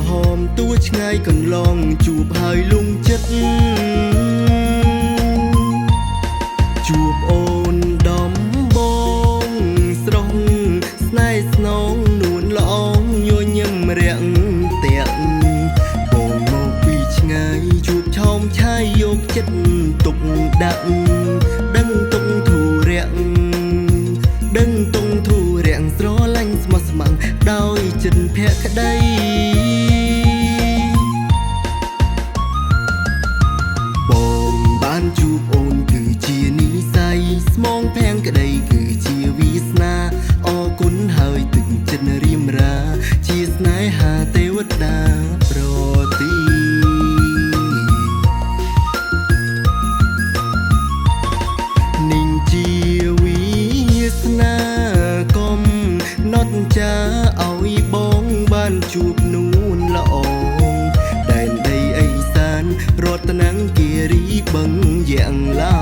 ហមទួឆ្ងាយកន្លងជួបហើយលំចិត្តជួបអូនដំបងស្រស់ស្នេហ៍ស្នងនួនល្អងញញឹមរាក់តាក់បងមកពីឆ្ងាយជួបឆោមឆាយយកចិត្តទុកដាក់ដឹងទុកធូររាក់ដឹងទុកធូររាក់ស្រឡាញ់ស្មោះស្ម័គ្រដោយចិត្តភក្តីបងបានជួបអូនគឺជានិស្ស័យស្មងភាំងក្តីគឺជាវាសនាអរគុណហើយទឹកចិត្តរៀមរាជាស្នេហាទេវតាប្រទីជាវិស្នាកំណត់ចាឲ្យបងបានជួបនួនល្អដែនដីអេសានរតនគិរីបឹងយ៉ាងឡោ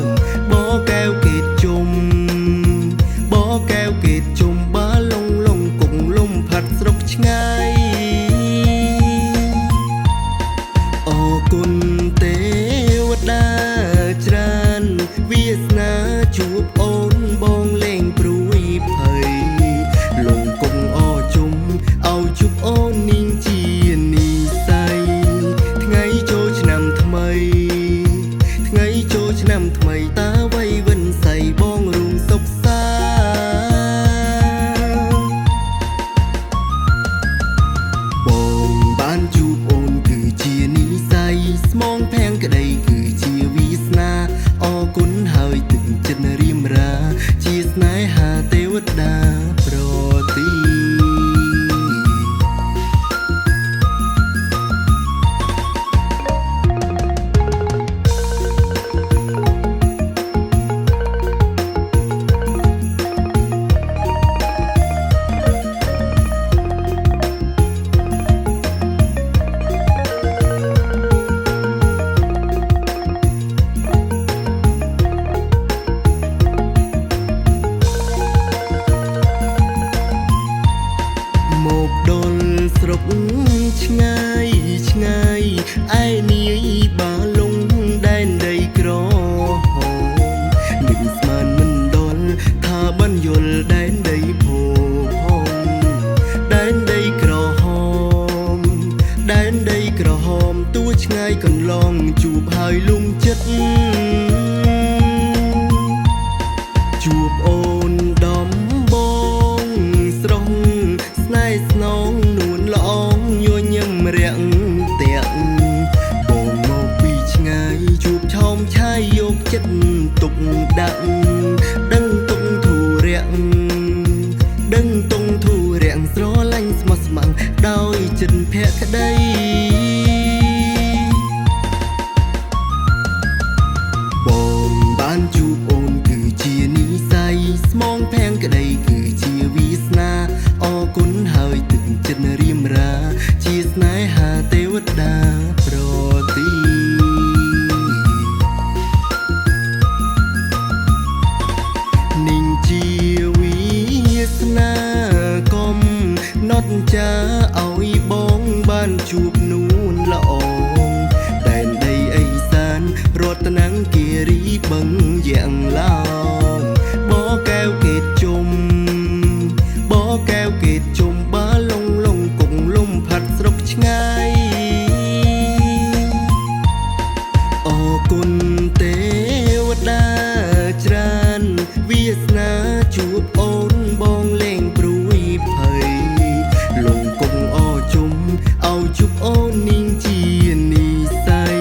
មបកែវកេតជុំបកែវកេតជុំបាលងលងគង់លំផាត់ស្រុកឆ្ងាយអរគុណទេវតាច្រើនវាសនាជួបអូនបងលេងព្រួយភ័យលងគង់អជុំឲ្យជួបអូននាងជានិស្ស័យថ្ងៃចូលឆ្នាំថ្មីថ្ងៃចូលឆ្នាំថ្មីតាវ័យវិនស័យបងរួមសុខសាបងបានជួបអូនគឺជានិស្ស័យស្មងភាំងក្តីគឺជាវាសនាអរគុណហើយទឹកចិត្តរៀមរាជាស្នេហាទេវតាប្រទីមកដល់ស្រុកឆ្ងាយឆ្ងាយឯនាយបាលងដែនដីក្រហមនឹងស្មានមិនដល់ថាបានយល់ដែនដីភោផងដែនដីក្រហមដែនដីក្រហមទួឆ្ងាយកន្លងជួបហើយលំចិត្តជួបអូនដំបងស្រស់ស្នេហ៍ស្នងនួនល្អងញញឹមរាក់តាក់បងមកពីឆ្ងាយជួបឆោមឆាយយកចិត្តទុកដាក់ដឹងទុកធូររាក់ដឹងទុកធូររាក់ស្រឡាញ់ស្មោះស្ម័គ្រដោយចិត្តភក្តីបងបានជួបអូនគឺជានិស្ស័យស្មងភាំងក្តីគឺជាវាសនាអរគុណហើយទឹកចិត្តរៀមរាជាស្នេហាទេវតាប្រទីនាងជាវិស្នាកំណត់ចាឲ្យបងបានជួបនួនល្អដែនដីអេសានរតនគិរីបឹងយ៉ាងឡោមបកែវកេតជុំបកែវកេតជុំបាលងលងគង់លំផាត់ស្រុកឆ្ងាយអរគុណទេវតាច្រើនវាសនាជួបអូនបងលេងព្រួយភ័យលងគង់អជុំឲ្យជួបអូននាងជានិស្ស័យ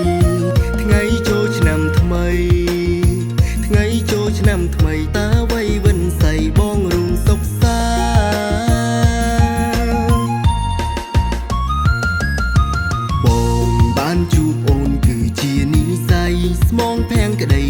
ថ្ងៃចូលឆ្នាំថ្មីថ្ងៃចូលឆ្នាំថ្មីតាវ័យវិនស័យបងរួមសុខសាបងបានជួបអូនគឺជានិស្ស័យស្មងភាំងក្តី